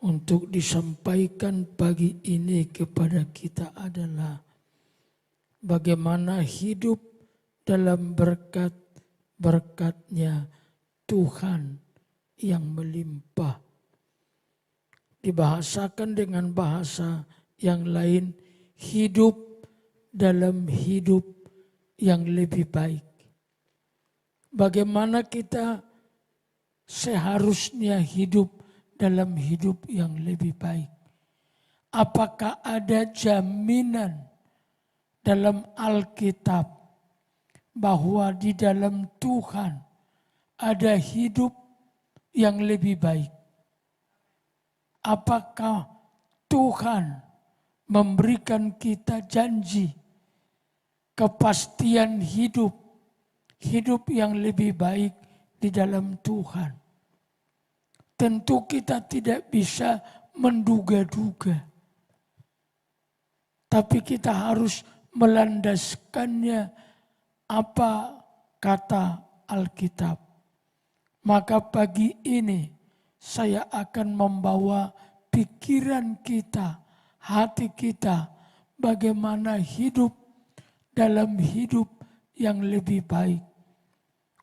untuk disampaikan pagi ini kepada kita adalah bagaimana hidup dalam berkat-berkatnya Tuhan yang melimpah. Dibahasakan dengan bahasa yang lain, hidup dalam hidup yang lebih baik. Bagaimana kita seharusnya hidup dalam hidup yang lebih baik? Apakah ada jaminan dalam Alkitab bahwa di dalam Tuhan ada hidup yang lebih baik? Apakah Tuhan memberikan kita janji kepastian hidup yang lebih baik di dalam Tuhan? Tentu kita tidak bisa menduga-duga, tapi kita harus melandaskannya apa kata Alkitab. Maka pagi ini saya akan membawa pikiran kita, hati kita, bagaimana hidup dalam hidup yang lebih baik.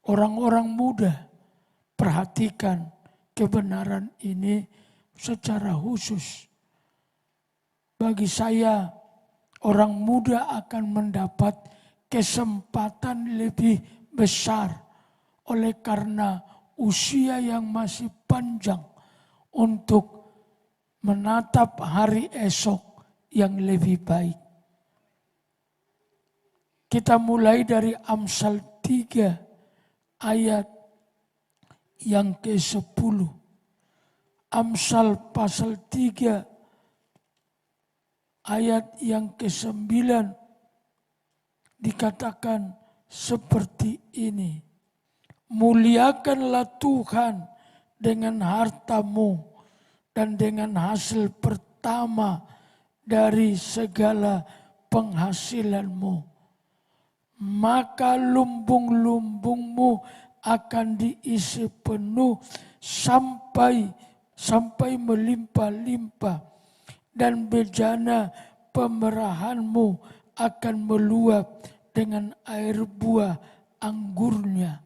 Orang-orang muda, perhatikan kebenaran ini secara khusus. Bagi saya, orang muda akan mendapat kesempatan lebih besar oleh karena usia yang masih panjang untuk menatap hari esok yang lebih baik. Kita mulai dari Amsal 3 ayat yang ke-10. Amsal pasal 3 ayat yang ke-9 dikatakan seperti ini. Muliakanlah Tuhan dengan hartamu dan dengan hasil pertama dari segala penghasilanmu. Maka lumbung-lumbungmu akan diisi penuh sampai melimpah-limpah, dan bejana pemerahanmu akan meluap dengan air buah anggurnya.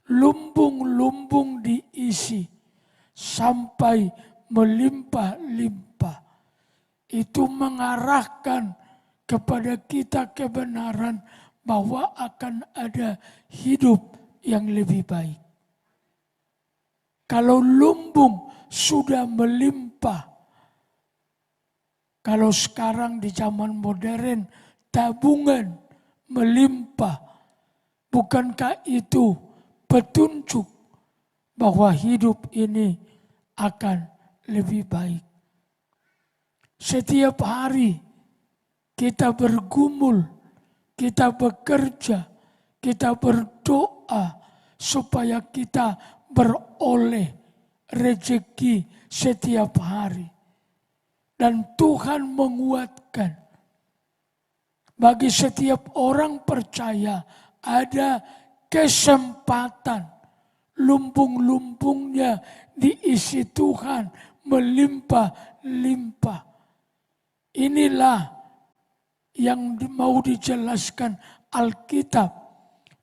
Lumbung-lumbung diisi sampai melimpah-limpah. Itu mengarahkan kepada kita kebenaran bahwa akan ada hidup yang lebih baik. Kalau lumbung sudah melimpah, kalau sekarang di zaman modern tabungan melimpah, bukankah itu petunjuk bahwa hidup ini akan lebih baik? Setiap hari kita bergumul, kita bekerja, kita berdoa supaya kita beroleh rezeki setiap hari. Dan Tuhan menguatkan bagi setiap orang percaya ada kesempatan lumbung-lumbungnya diisi Tuhan melimpah-limpah. Inilah yang mau dijelaskan Alkitab,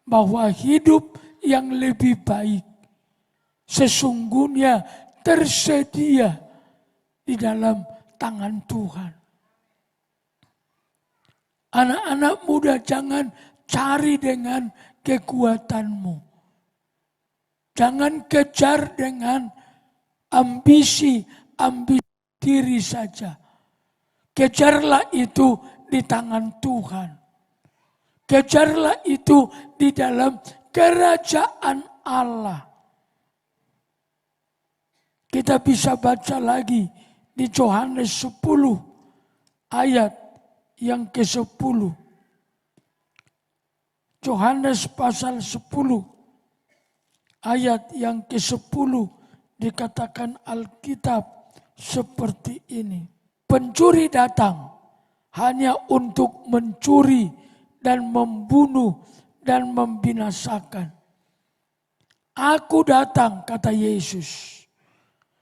bahwa hidup yang lebih baik sesungguhnya tersedia di dalam tangan Tuhan. Anak-anak muda, jangan cari dengan kekuatanmu. Jangan kejar dengan ambisi diri saja. Kejarlah itu di tangan Tuhan. Kejarlah itu di dalam kerajaan Allah. Kita bisa baca lagi di Yohanes 10 ayat yang ke-10. Yohanes pasal 10 ayat yang ke-10 dikatakan Alkitab seperti ini. Pencuri datang hanya untuk mencuri dan membunuh dan membinasakan. Aku datang, kata Yesus,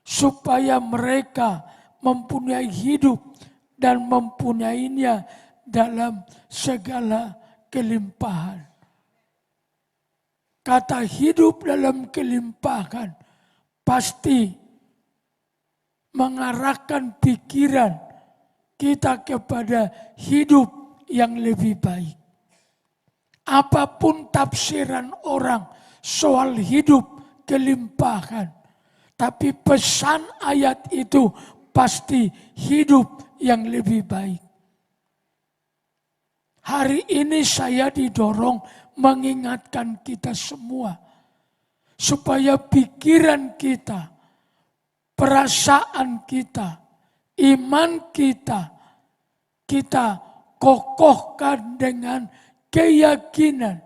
supaya mereka mempunyai hidup dan mempunyainya dalam segala kelimpahan. Kata hidup dalam kelimpahan pasti mengarahkan pikiran kita kepada hidup yang lebih baik. Apapun tafsiran orang soal hidup kelimpahan, tapi pesan ayat itu pasti hidup yang lebih baik. Hari ini saya didorong mengingatkan kita semua supaya pikiran kita, perasaan kita, iman kita kokohkan dengan keyakinan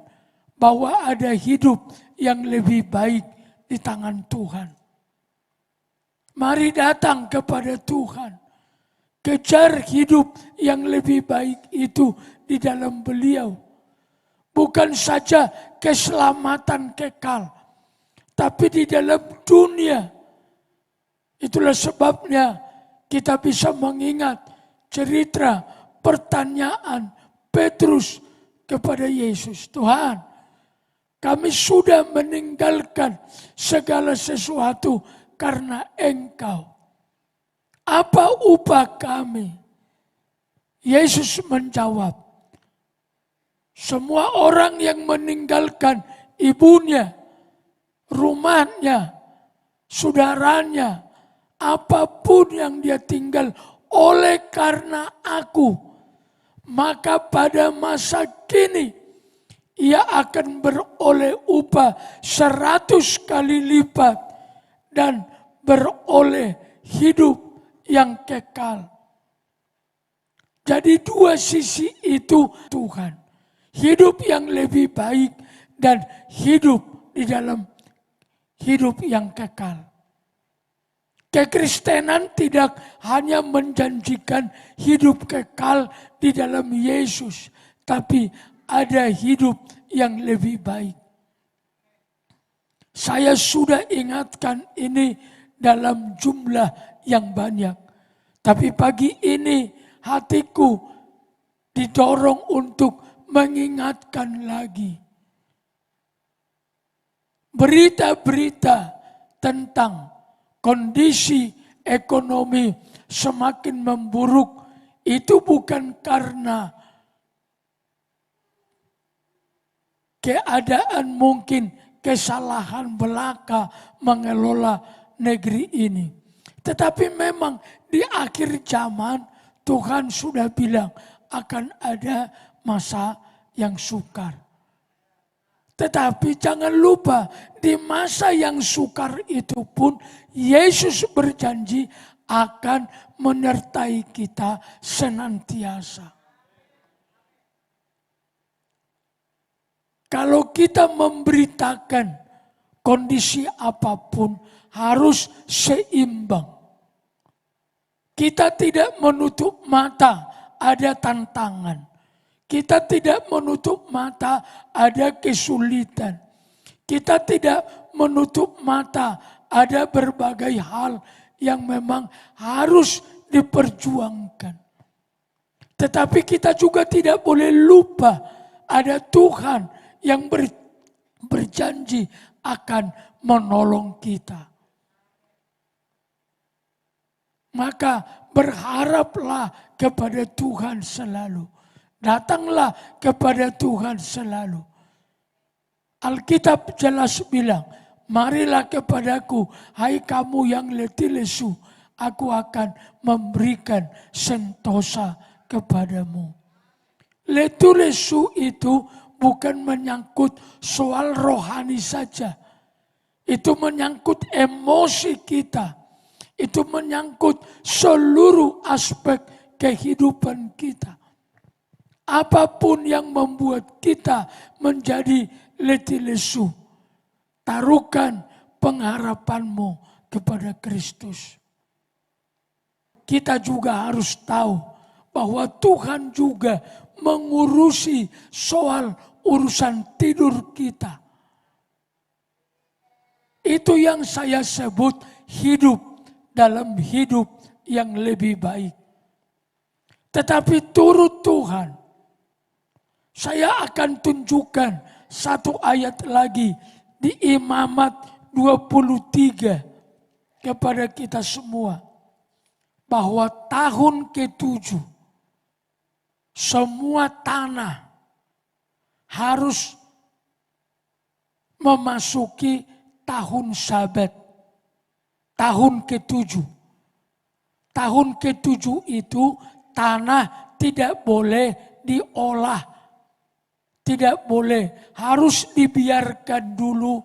bahwa ada hidup yang lebih baik di tangan Tuhan. Mari datang kepada Tuhan. Kejar hidup yang lebih baik itu di dalam Beliau. Bukan saja keselamatan kekal, tapi di dalam dunia. Itulah sebabnya kita bisa mengingat cerita pertanyaan Petrus kepada Yesus. Tuhan, kami sudah meninggalkan segala sesuatu karena Engkau. Apa upah kami? Yesus menjawab, semua orang yang meninggalkan ibunya, rumahnya, saudaranya, apapun yang dia tinggal oleh karena aku, maka pada masa kini ia akan beroleh upah 100 kali lipat dan beroleh hidup yang kekal. Jadi dua sisi itu Tuhan. Hidup yang lebih baik dan hidup di dalam hidup yang kekal. Kekristenan tidak hanya menjanjikan hidup kekal di dalam Yesus, tapi ada hidup yang lebih baik. Saya sudah ingatkan ini dalam jumlah yang banyak. Tapi pagi ini hatiku didorong untuk mengingatkan lagi. Berita-berita tentang kondisi ekonomi semakin memburuk itu bukan karena keadaan mungkin kesalahan belaka mengelola negeri ini. Tetapi memang di akhir zaman Tuhan sudah bilang akan ada masa yang sukar. Tetapi jangan lupa di masa yang sukar itu pun Yesus berjanji akan menyertai kita senantiasa. Kalau kita memberitakan kondisi apapun harus seimbang. Kita tidak menutup mata ada tantangan. Kita tidak menutup mata ada kesulitan. Kita tidak menutup mata ada berbagai hal yang memang harus diperjuangkan. Tetapi kita juga tidak boleh lupa ada Tuhan yang berjanji akan menolong kita. Maka berharaplah kepada Tuhan selalu. Datanglah kepada Tuhan selalu. Alkitab jelas bilang, marilah kepadaku, hai kamu yang letih lesu, aku akan memberikan sentosa kepadamu. Letih lesu itu bukan menyangkut soal rohani saja. Itu menyangkut emosi kita. Itu menyangkut seluruh aspek kehidupan kita. Apapun yang membuat kita menjadi letih lesu, taruhkan pengharapanmu kepada Kristus. Kita juga harus tahu bahwa Tuhan juga mengurusi soal urusan tidur kita. Itu yang saya sebut hidup dalam hidup yang lebih baik. Tetapi turut Tuhan, saya akan tunjukkan satu ayat lagi di Imamat 23 kepada kita semua. Bahwa tahun ke-7 semua tanah harus memasuki tahun Sabat. Tahun ke-7. Tahun ke-7 itu tanah tidak boleh diolah. Tidak boleh. Harus dibiarkan dulu.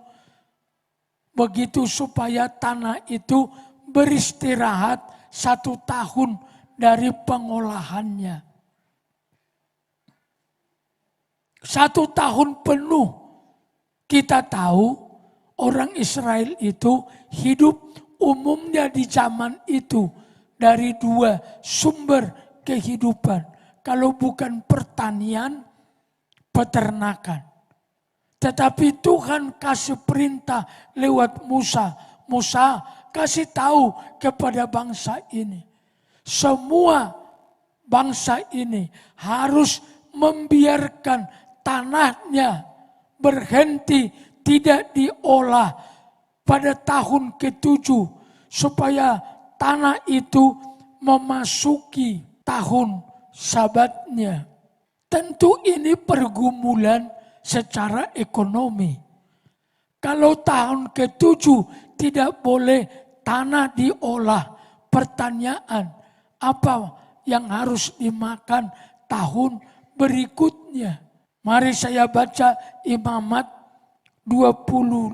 Begitu supaya tanah itu beristirahat 1 tahun dari pengolahannya. 1 tahun penuh. Kita tahu orang Israel itu hidup umumnya di zaman itu dari 2 sumber kehidupan. Kalau bukan pertanian, peternakan. Tetapi Tuhan kasih perintah lewat Musa. Musa kasih tahu kepada bangsa ini. Semua bangsa ini harus membiarkan tanahnya berhenti, tidak diolah pada tahun ke-7. Supaya tanah itu memasuki tahun Sabatnya. Tentu ini pergumulan secara ekonomi. Kalau tahun ke-7 tidak boleh tanah diolah, pertanyaan apa yang harus dimakan tahun berikutnya. Mari saya baca Imamat 25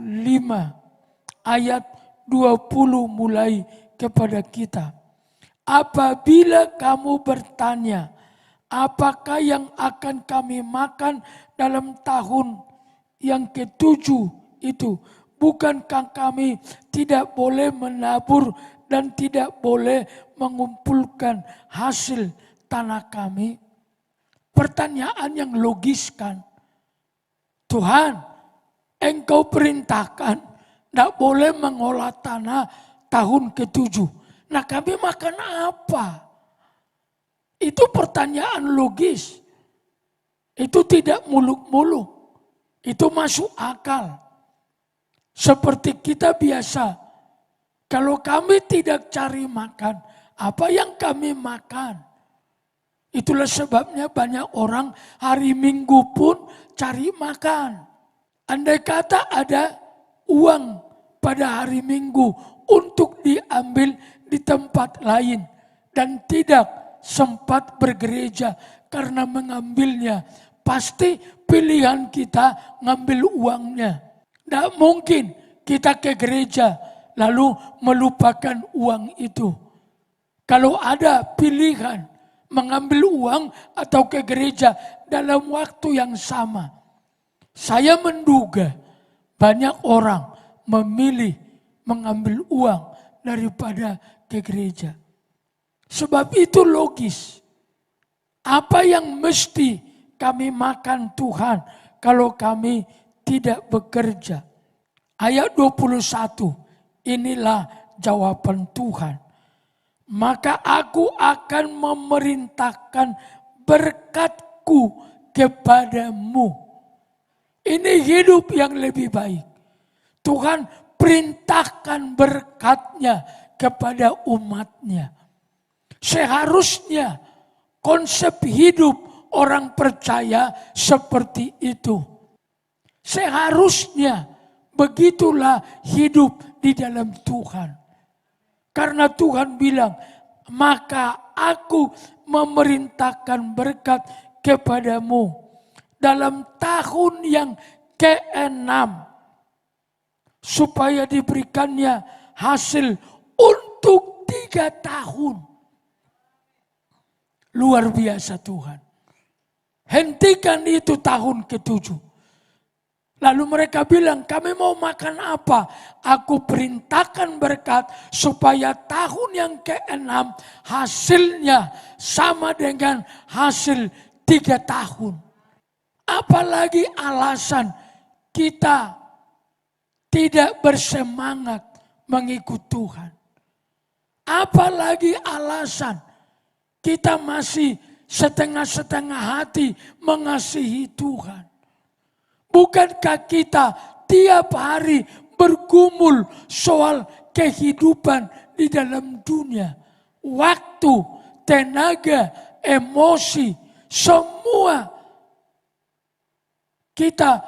ayat 20 mulai kepada kita. Apabila kamu bertanya, apakah yang akan kami makan dalam tahun yang ke-7 itu? Bukankah kami tidak boleh menabur dan tidak boleh mengumpulkan hasil tanah kami? Pertanyaan yang logis kan. Tuhan, Engkau perintahkan tidak boleh mengolah tanah tahun ke-7. Nah kami makan apa? Itu pertanyaan logis. Itu tidak muluk-muluk. Itu masuk akal. Seperti kita biasa. Kalau kami tidak cari makan, apa yang kami makan? Itulah sebabnya banyak orang hari Minggu pun cari makan. Andai kata ada uang pada hari Minggu untuk diambil di tempat lain. Dan tidak sempat bergereja karena mengambilnya. Pasti pilihan kita ngambil uangnya. Tidak mungkin kita ke gereja lalu melupakan uang itu. Kalau ada pilihan mengambil uang atau ke gereja dalam waktu yang sama, saya menduga banyak orang memilih mengambil uang daripada ke gereja. Sebab itu logis. Apa yang mesti kami makan Tuhan kalau kami tidak bekerja? Ayat 21, inilah jawaban Tuhan. Maka aku akan memerintahkan berkat-Ku kepadamu. Ini hidup yang lebih baik. Tuhan perintahkan berkat-Nya kepada umat-Nya. Seharusnya konsep hidup orang percaya seperti itu. Seharusnya begitulah hidup di dalam Tuhan. Karena Tuhan bilang, maka aku memerintahkan berkat kepadamu dalam tahun yang ke-6. Supaya diberikannya hasil untuk 3 tahun. Luar biasa Tuhan. Hentikan itu tahun ke-7. Lalu mereka bilang, kami mau makan apa? Aku perintahkan berkat supaya tahun yang ke-6 hasilnya sama dengan hasil 3 tahun. Apalagi alasan kita tidak bersemangat mengikut Tuhan. Apalagi alasan kita masih setengah-setengah hati mengasihi Tuhan. Bukankah kita tiap hari bergumul soal kehidupan di dalam dunia? Waktu, tenaga, emosi, semua kita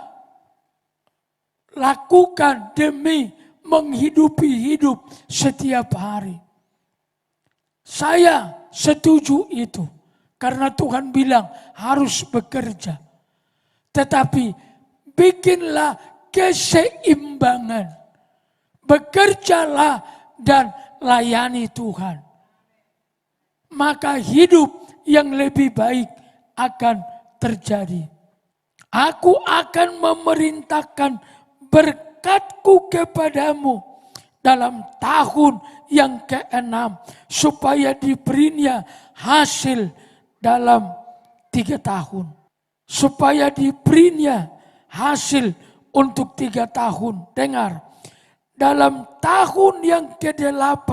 lakukan demi menghidupi hidup setiap hari. Saya setuju itu. Karena Tuhan bilang harus bekerja. Tetapi bikinlah keseimbangan. Bekerjalah dan layani Tuhan. Maka hidup yang lebih baik akan terjadi. Aku akan memerintahkan berkat-Ku kepadamu dalam tahun yang ke-6 supaya diberinya hasil dalam 3 tahun. Supaya diberinya hasil untuk 3 tahun. Dengar, dalam tahun yang ke-8,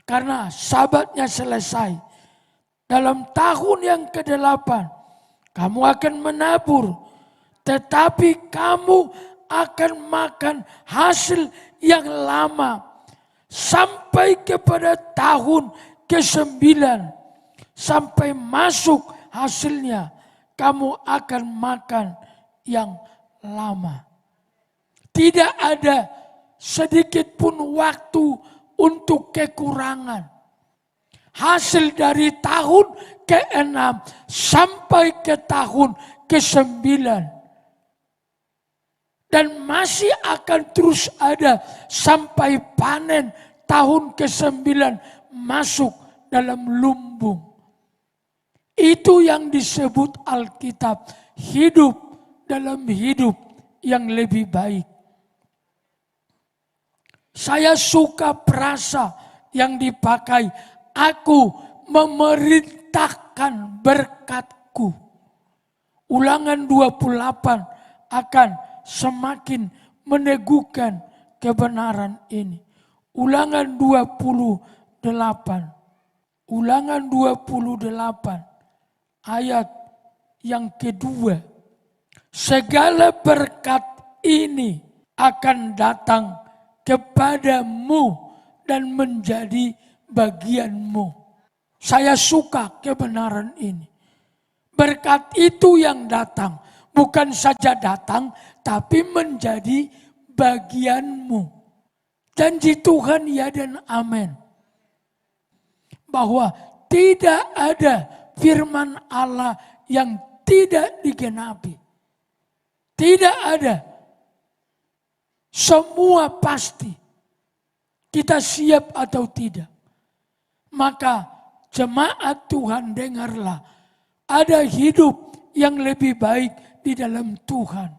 karena sabatnya selesai. Dalam tahun yang ke-8, kamu akan menabur. Tetapi kamu akan makan hasil yang lama. Sampai kepada tahun ke-9. Sampai masuk hasilnya. Kamu akan makan yang lama. Tidak ada sedikit pun waktu untuk kekurangan. Hasil dari tahun ke-6 sampai ke tahun ke-9. Dan masih akan terus ada sampai panen tahun ke-9 masuk dalam lumbung. Itu yang disebut Alkitab, hidup dalam hidup yang lebih baik. Saya suka frasa yang dipakai, aku memerintahkan berkat-Ku. Ulangan 28 akan semakin meneguhkan kebenaran ini. Ulangan 28. Ulangan 28 ayat yang kedua. Segala berkat ini akan datang kepadamu dan menjadi bagianmu. Saya suka kebenaran ini. Berkat itu yang datang. Bukan saja datang, tapi menjadi bagianmu. Janji Tuhan ya dan amin. Bahwa tidak ada firman Allah yang tidak digenapi. Tidak ada. Semua pasti. Kita siap atau tidak. Maka jemaat Tuhan dengarlah. Ada hidup yang lebih baik di dalam Tuhan.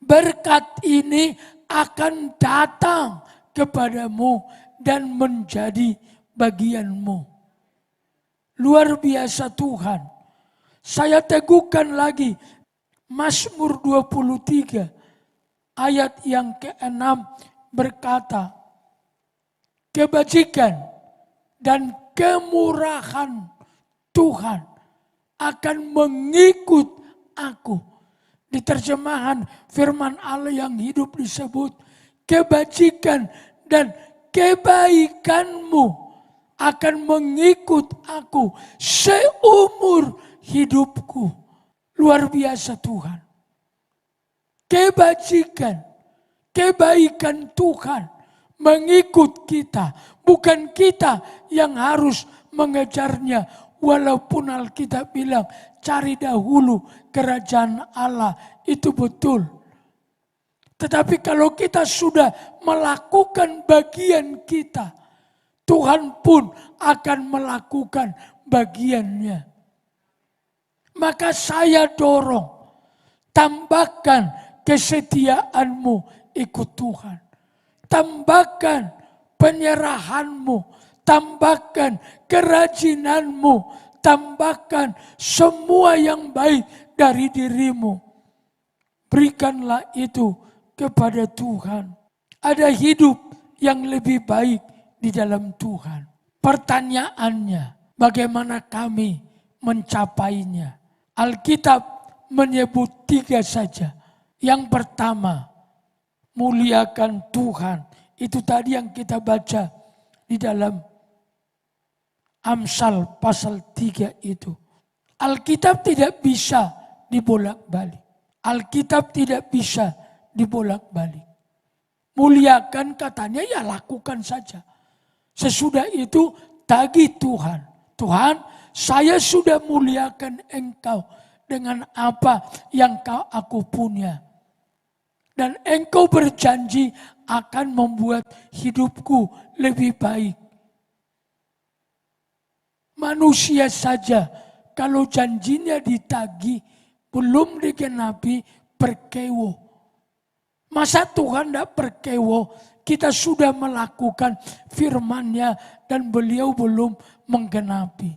Berkat ini akan datang kepadamu dan menjadi bagianmu. Luar biasa Tuhan. Saya teguhkan lagi Mazmur 23 ayat yang ke-6 berkata, kebajikan dan kemurahan Tuhan akan mengikut aku. Di terjemahan firman Allah yang hidup disebut, kebajikan dan kebaikanmu akan mengikut aku seumur hidupku. Luar biasa Tuhan. Kebajikan, kebaikan Tuhan mengikut kita. Bukan kita yang harus mengejarnya. Walaupun Alkitab bilang cari dahulu kerajaan Allah. Itu betul. Tetapi kalau kita sudah melakukan bagian kita, Tuhan pun akan melakukan bagiannya. Maka saya dorong, tambahkan kesetiaanmu ikut Tuhan. Tambahkan penyerahanmu, tambahkan kerajinanmu, tambahkan semua yang baik dari dirimu. Berikanlah itu kepada Tuhan. Ada hidup yang lebih baik di dalam Tuhan. Pertanyaannya, bagaimana kami mencapainya? Alkitab menyebut 3 saja. Yang pertama, muliakan Tuhan. Itu tadi yang kita baca di dalam Amsal pasal 3 itu. Alkitab tidak bisa dibolak-balik. Alkitab tidak bisa dibolak-balik. Muliakan katanya ya lakukan saja. Sesudah itu tagih Tuhan. Tuhan, saya sudah muliakan Engkau dengan apa yang aku punya. Dan Engkau berjanji akan membuat hidupku lebih baik. Manusia saja kalau janjinya ditagih belum digenapi perkewo. Masa Tuhan tidak perkewo? Kita sudah melakukan firman-Nya dan beliau belum menggenapi.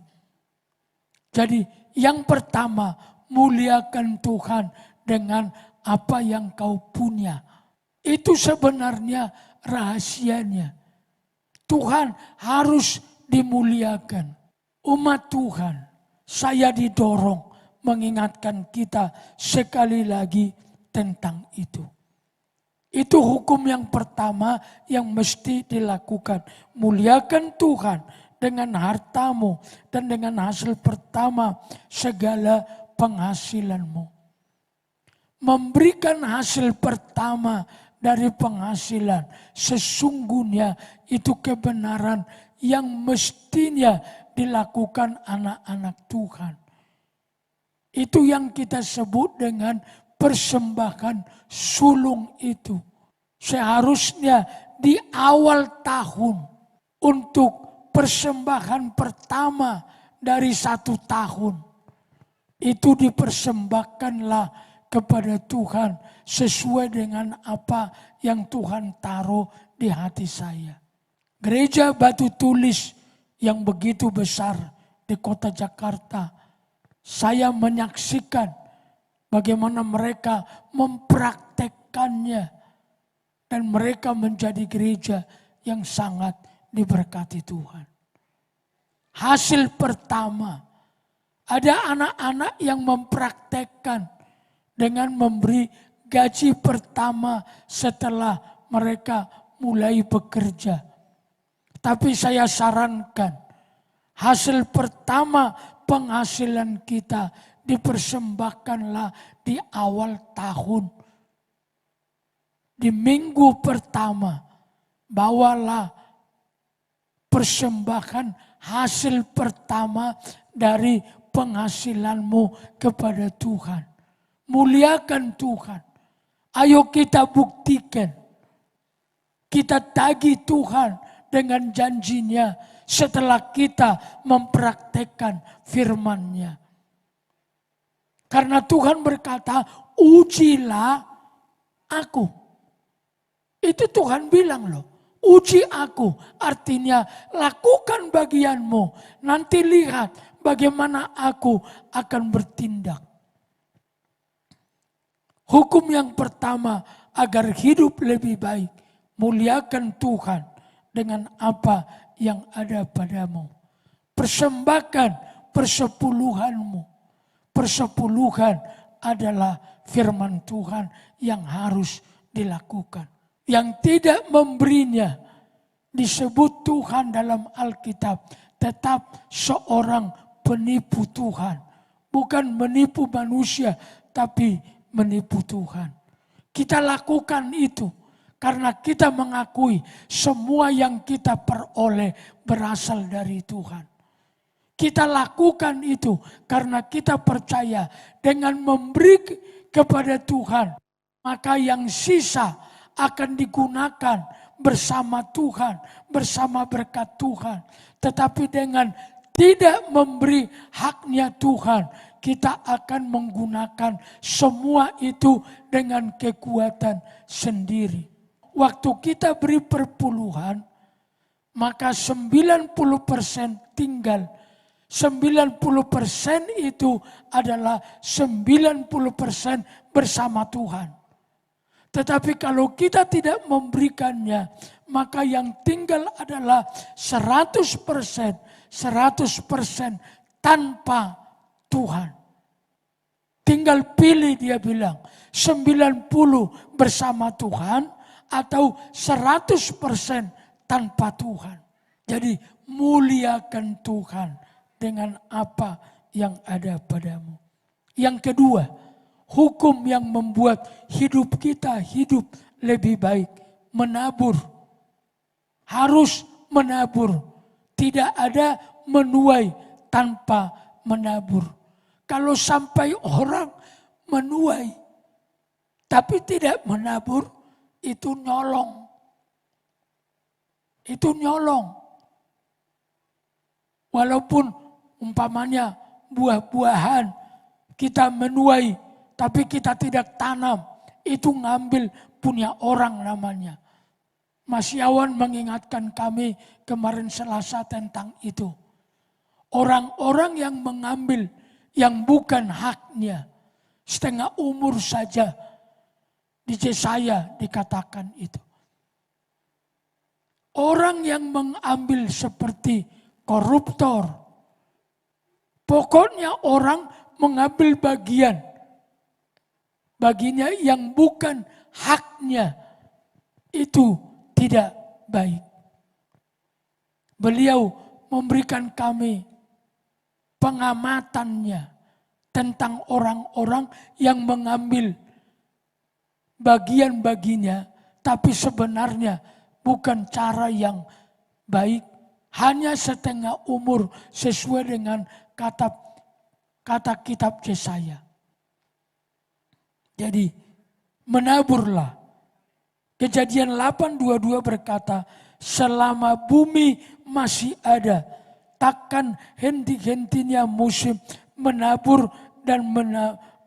Jadi yang pertama, muliakan Tuhan dengan apa yang kau punya. Itu sebenarnya rahasianya. Tuhan harus dimuliakan. Umat Tuhan, saya didorong mengingatkan kita sekali lagi tentang itu. Itu hukum yang pertama yang mesti dilakukan. Muliakan Tuhan dengan hartamu dan dengan hasil pertama segala penghasilanmu. Memberikan hasil pertama dari penghasilan sesungguhnya itu kebenaran yang mestinya dilakukan anak-anak Tuhan. Itu yang kita sebut dengan persembahan sulung itu. Seharusnya di awal tahun untuk persembahan pertama dari 1 tahun. Itu dipersembahkanlah kepada Tuhan sesuai dengan apa yang Tuhan taruh di hati saya. Gereja Batu Tulis yang begitu besar di kota Jakarta, saya menyaksikan bagaimana mereka mempraktekkannya dan mereka menjadi gereja yang sangat diberkati Tuhan. Hasil pertama, ada anak-anak yang mempraktekkan dengan memberi gaji pertama setelah mereka mulai bekerja. Tapi saya sarankan, hasil pertama penghasilan kita dipersembahkanlah di awal tahun. Di minggu pertama, bawalah persembahan hasil pertama dari penghasilanmu kepada Tuhan. Muliakan Tuhan. Ayo kita buktikan. Kita tagih Tuhan dengan janjinya setelah kita mempraktekkan firman-Nya. Karena Tuhan berkata, ujilah aku. Itu Tuhan bilang loh. Uji aku, artinya lakukan bagianmu. Nanti lihat bagaimana aku akan bertindak. Hukum yang pertama agar hidup lebih baik. Muliakan Tuhan dengan apa yang ada padamu. Persembahkan persepuluhanmu. Persepuluhan adalah firman Tuhan yang harus dilakukan. Yang tidak memberinya disebut Tuhan dalam Alkitab tetap seorang penipu Tuhan. Bukan menipu manusia tapi menipu Tuhan. Kita lakukan itu karena kita mengakui semua yang kita peroleh berasal dari Tuhan. Kita lakukan itu karena kita percaya dengan memberi kepada Tuhan, maka yang sisa akan digunakan bersama Tuhan, bersama berkat Tuhan. Tetapi dengan tidak memberi haknya Tuhan, kita akan menggunakan semua itu dengan kekuatan sendiri. Waktu kita beri perpuluhan, maka 90% tinggal. 90% itu adalah 90% bersama Tuhan. Tetapi kalau kita tidak memberikannya, maka yang tinggal adalah 100% tanpa Tuhan. Tinggal pilih, dia bilang, 90 bersama Tuhan atau 100% tanpa Tuhan. Jadi muliakan Tuhan dengan apa yang ada padamu. Yang kedua, hukum yang membuat hidup kita hidup lebih baik. Menabur. Harus menabur. Tidak ada menuai tanpa menabur. Kalau sampai orang menuai tapi tidak menabur, itu nyolong. Itu nyolong. Walaupun umpamanya buah-buahan kita menuai tapi kita tidak tanam, itu ngambil punya orang namanya. Mas Yawan mengingatkan kami kemarin Selasa tentang itu. Orang-orang yang mengambil yang bukan haknya, setengah umur saja, di Yesaya dikatakan itu. Orang yang mengambil seperti koruptor, pokoknya orang mengambil baginya yang bukan haknya, itu tidak baik. Beliau memberikan kami pengamatannya tentang orang-orang yang mengambil bagian-baginya, tapi sebenarnya bukan cara yang baik, hanya setengah umur sesuai dengan kata kitab Yesaya. Jadi menaburlah. Kejadian 8:22 berkata, selama bumi masih ada, takkan henti-hentinya musim menabur dan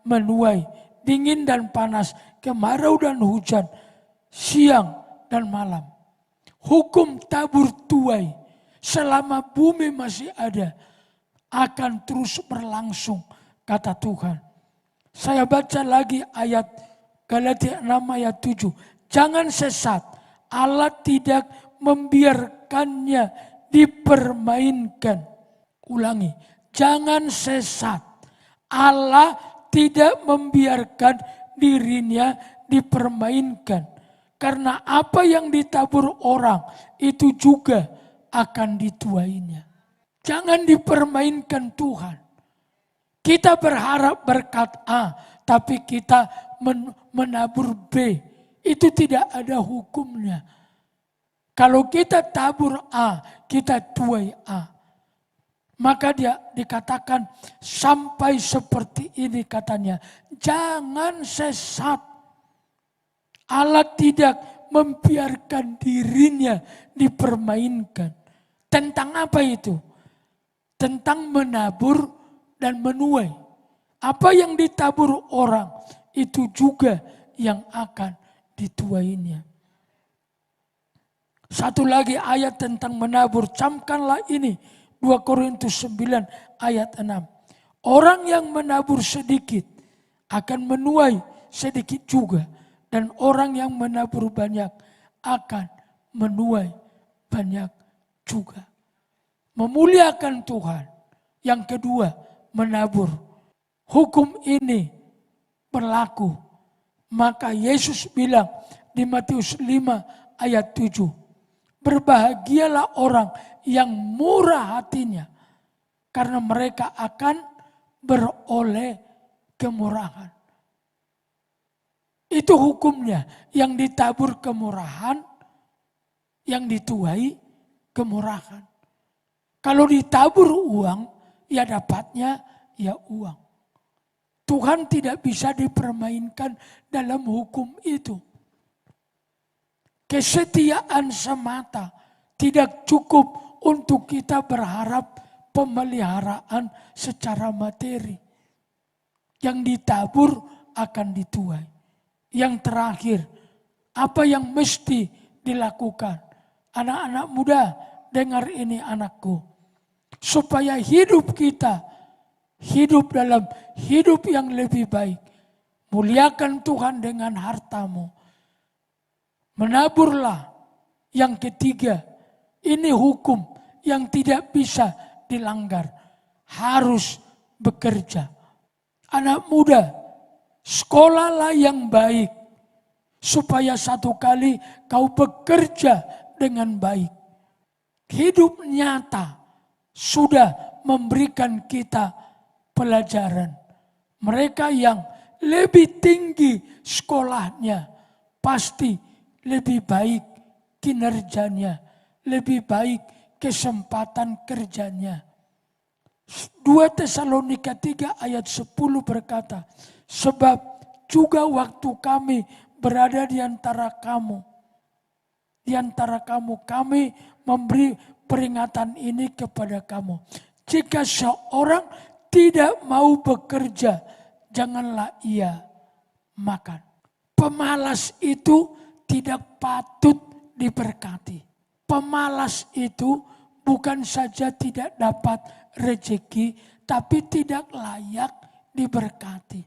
menuai, dingin dan panas, kemarau dan hujan, siang dan malam. Hukum tabur tuai selama bumi masih ada akan terus berlangsung, kata Tuhan. Saya baca lagi ayat Galatia 6 ayat 7. Jangan sesat, Allah tidak membiarkannya dipermainkan. Ulangi, jangan sesat, Allah tidak membiarkan dirinya dipermainkan. Karena apa yang ditabur orang itu juga akan dituainya. Jangan dipermainkan Tuhan. Kita berharap berkat A, tapi kita menabur B. Itu tidak ada hukumnya. Kalau kita tabur A, kita tuai A. Maka dia dikatakan sampai seperti ini katanya. Jangan sesat. Allah tidak membiarkan dirinya dipermainkan. Tentang apa itu? Tentang menabur dan menuai. Apa yang ditabur orang itu juga yang akan dituainya. Satu lagi ayat tentang menabur. Camkanlah ini. 2 Korintus 9 ayat 6. Orang yang menabur sedikit akan menuai sedikit juga. Dan orang yang menabur banyak akan menuai banyak juga. Memuliakan Tuhan. Yang kedua, menabur. Hukum ini berlaku. Maka Yesus bilang di Matius 5 ayat 7. Berbahagialah orang yang murah hatinya. Karena mereka akan beroleh kemurahan. Itu hukumnya. Yang ditabur kemurahan, yang dituai kemurahan. Kalau ditabur uang, ya dapatnya ya uang. Tuhan tidak bisa dipermainkan dalam hukum itu. Kesetiaan semata tidak cukup untuk kita berharap pemeliharaan secara materi. Yang ditabur akan dituai. Yang terakhir, apa yang mesti dilakukan? Anak-anak muda, dengar ini anakku. Supaya hidup kita, hidup dalam hidup yang lebih baik. Muliakan Tuhan dengan hartamu. Menaburlah. Yang ketiga, ini hukum yang tidak bisa dilanggar. Harus bekerja. Anak muda, sekolahlah yang baik. Supaya satu kali kau bekerja dengan baik. Hidup nyata sudah memberikan kita pelajaran. Mereka yang lebih tinggi sekolahnya pasti lebih baik kinerjanya, lebih baik kesempatan kerjanya. 2 Tesalonika 3 ayat 10 berkata, sebab juga waktu kami berada di antara kamu, kami memberi peringatan ini kepada kamu. Jika seorang tidak mau bekerja, janganlah ia makan. Pemalas itu tidak patut diberkati. Pemalas itu bukan saja tidak dapat rezeki, tapi tidak layak diberkati.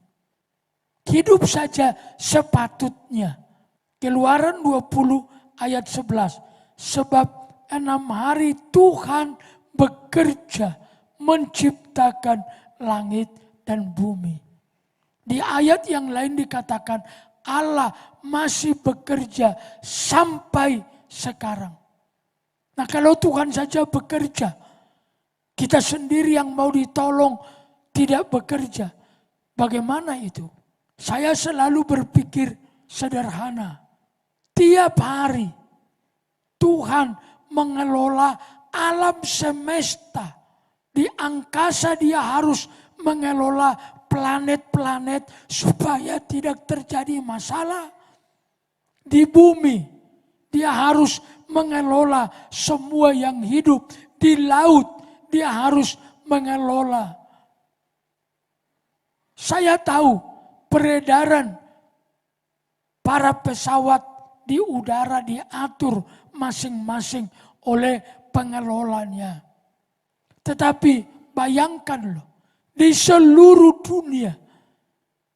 Hidup saja sepatutnya. Keluaran 20 ayat 11. Sebab 6 hari Tuhan bekerja menciptakan langit dan bumi. Di ayat yang lain dikatakan Allah masih bekerja sampai sekarang. Nah kalau Tuhan saja bekerja, kita sendiri yang mau ditolong tidak bekerja, bagaimana itu? Saya selalu berpikir sederhana. Tiap hari Tuhan mengelola alam semesta. Di angkasa dia harus mengelola planet-planet supaya tidak terjadi masalah. Di bumi dia harus mengelola semua yang hidup. Di laut dia harus mengelola. Saya tahu peredaran para pesawat di udara diatur masing-masing oleh pengelolanya. Tetapi bayangkan loh, di seluruh dunia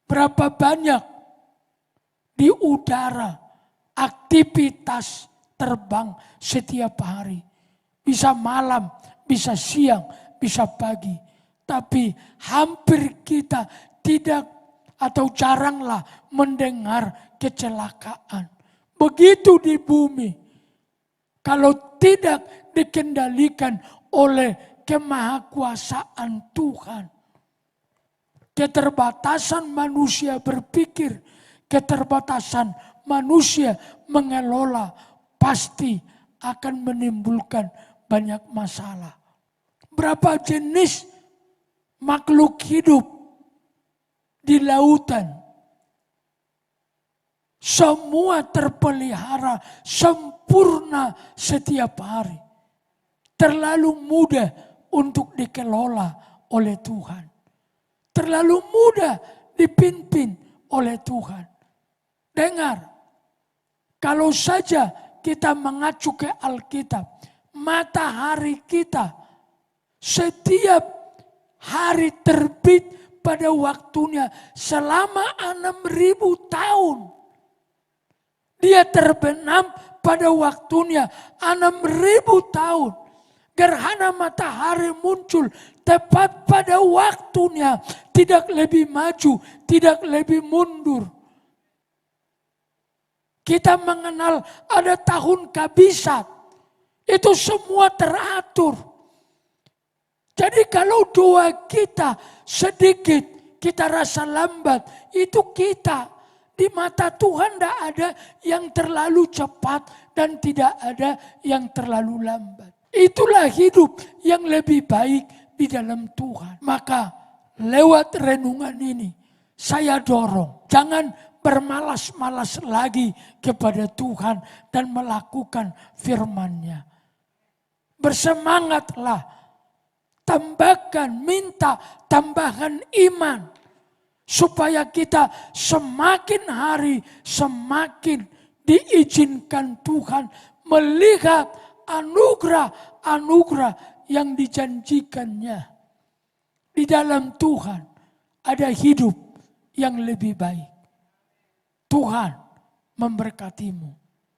berapa banyak di udara aktivitas terbang setiap hari. Bisa malam, bisa siang, bisa pagi. Tapi hampir kita tidak atau jaranglah mendengar kecelakaan. Begitu di bumi. Kalau tidak dikendalikan oleh kemahakuasaan Tuhan. Keterbatasan manusia berpikir, keterbatasan manusia mengelola pasti akan menimbulkan banyak masalah. Berapa jenis makhluk hidup di lautan. Semua terpelihara sempurna setiap hari. Terlalu mudah untuk dikelola oleh Tuhan. Terlalu mudah dipimpin oleh Tuhan. Dengar, kalau saja kita mengacu ke Alkitab, matahari kita setiap hari terbit pada waktunya selama 6.000 tahun. Dia terbenam pada waktunya 6.000 tahun. Gerhana matahari muncul tepat pada waktunya. Tidak lebih maju, tidak lebih mundur. Kita mengenal ada tahun kabisat. Itu semua teratur. Jadi kalau doa kita sedikit, kita rasa lambat, itu kita. Di mata Tuhan tidak ada yang terlalu cepat dan tidak ada yang terlalu lambat. Itulah hidup yang lebih baik di dalam Tuhan. Maka lewat renungan ini saya dorong. Jangan bermalas-malas lagi kepada Tuhan dan melakukan firman-Nya. Bersemangatlah. Tambahkan, minta tambahan iman. Supaya kita semakin hari semakin diizinkan Tuhan melihat anugerah-anugerah yang dijanjikannya. Di dalam Tuhan ada hidup yang lebih baik. Tuhan memberkatimu.